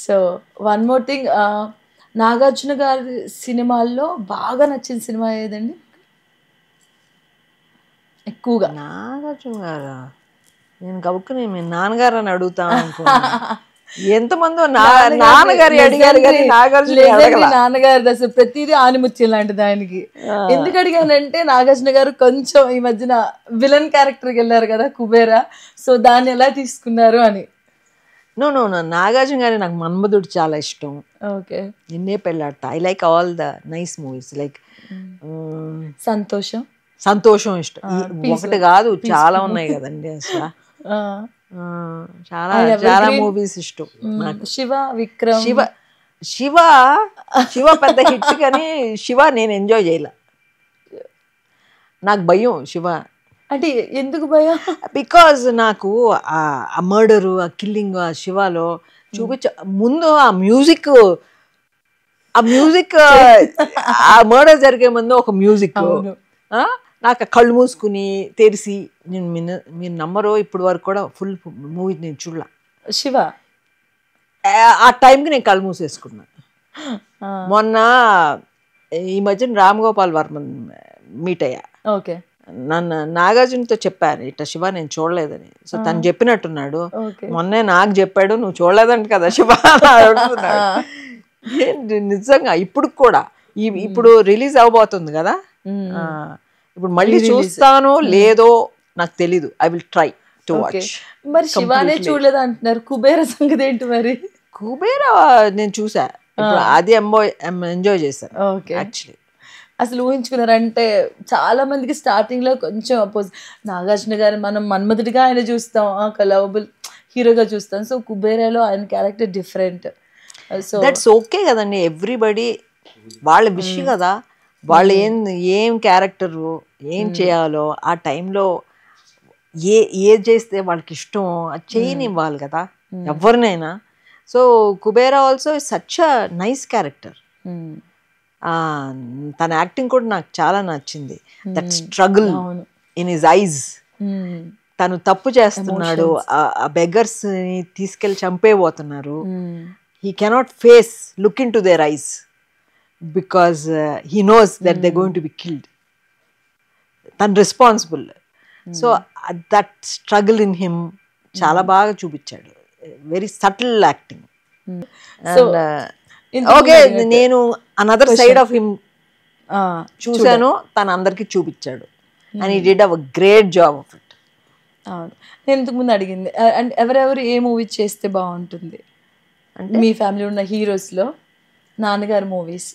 So one more thing, Nagarjuna గారి సినిమాల్లో బాగా నచ్చిన సినిమా ఏదండి ఎక్కువగా? నాగార్జున గారా? నేను గబుక్కుని మీ నాన్నగారు అని అడుగుతాం అనుకున్నాను. ఎంతమందో నాన్నగారి అడిగారు కానీ నాగార్జున అడగల. నాన్నగారి అసలు ప్రతిదీ ఆనిముత్యం లాంటిది ఆయనకి. ఎందుకు అడిగానంటే నాగార్జున గారు కొంచెం ఈ మధ్యన విలన్ క్యారెక్టర్కి వెళ్ళారు కదా కుబేరా, సో దాన్ని ఎలా తీసుకున్నారు అని. నో నాగార్జున గారి నాకు మన్మధుడు చాలా ఇష్టం. ఓకే. నిన్నే పెళ్ళాడతా. I like all the nice movies. Like సంతోషం ఇష్టం. ఒకటి కాదు, చాలా ఉన్నాయి కదండి అసలు. చాలా చాలా మూవీస్ ఇష్టం నాకు. శివ విక్రమ్. శివ పెద్ద హిట్ కానీ శివ నేను ఎంజాయ్ చేయలే. నాకు భయం శివ అంటే. ఎందుకు భయం? బికాజ్ నాకు ఆ మర్డరు, ఆ కిల్లింగ్ ఆ శివాలో ముందు ఆ మ్యూజిక్ ఆ మర్డర్ జరిగే ముందు ఒక మ్యూజిక్ నాకు కళ్ళు మూసుకుని తెరిసి, నేను మీరు నమ్మరో ఇప్పటి వరకు కూడా ఫుల్ మూవీ నేను చూడలా శివ. ఆ టైంకి నేను కళ్ళు మూసేసుకున్నా. మొన్న ఈ మధ్యన రామ్ గోపాల్ వర్మన్ మీట్ అయ్యా. ఓకే. నన్ను నాగార్జునతో చెప్పాను ఇట్లా శివ నేను చూడలేదని. సో తను చెప్పినట్టున్నాడు. మొన్నే నాకు చెప్పాడు నువ్వు చూడలేదంట కదా శివ అడుగుతున్నాడు. నిజంగా ఇప్పుడు కూడా ఇప్పుడు రిలీజ్ అవబోతుంది కదా, ఇప్పుడు మళ్ళీ చూస్తానో లేదో నాకు తెలీదు. I will try to watch. మరి శివానే చూడలేదు అంటున్నారు, కుబేర సంగతి ఏంటి మరి? కుబేర నేను చూసా, అది ఎంజాయ్ చేశాను యాక్చువల్లీ. అసలు ఊహించుకున్నారంటే చాలా మందికి స్టార్టింగ్ లో కొంచెం అపోజిట్. నాగార్జున గారు మనం మన్మధుడిగా ఆయన చూస్తాం, లవబుల్ హీరోగా చూస్తాం. సో కుబేరాలో ఆయన character different. So that's okay కదండి. ఎవ్రీబడి వాళ్ళ విషయం కదా, వాళ్ళు ఏం క్యారెక్టరు ఏం చేయాలో ఆ టైంలో ఏది చేస్తే వాళ్ళకి ఇష్టం అది చేయనివ్వాలి కదా ఎవరినైనా. So Kubera also such a nice character. తన యాక్టింగ్ కూడా నాకు చాలా నచ్చింది. That struggle in his eyes. తను తప్పు చేస్తున్నాడు, ఆ బెగ్గర్స్ ని తీసుకెళ్లి చంపేపోతున్నారు. He cannot face look in to their eyes because he knows that they going to be killed. తను responsible. So that struggle in him చాలా బాగా చూపించాడు. Very subtle acting. ఓకే, నేను అనదర్ సైడ్ ఆఫ్ హిమ్ చూశాను, తను అందరికి చూపించాడు. And he did a great job of it. అవును. నేను ఇంతకు ముందు అడిగింది, అండ్ ఎవరెవరు ఏ మూవీ చేస్తే బాగుంటుంది అంటే మీ ఫ్యామిలీ ఉన్న హీరోస్ లో నాన్నగారు మూవీస్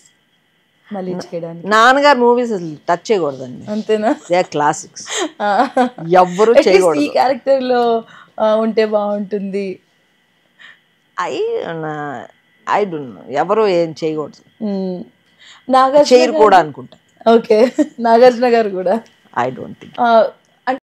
మళ్ళీ చేయడానికి? నాన్నగారు మూవీస్ అసలు టచ్ చేయకూడదండి. అంతేనా? They are classics. ఎవ్వరు చేయకూడదు. ఈ క్యారెక్టర్ లో ఉంటే బాగుంటుంది. ఐ డోంట్ నో, ఎవరు ఏం చేయకూడదు. నాగార్జున చేయరు కూడా అనుకుంటా. ఓకే. నాగార్జున గారు కూడా ఐ డోంట్ థింక్.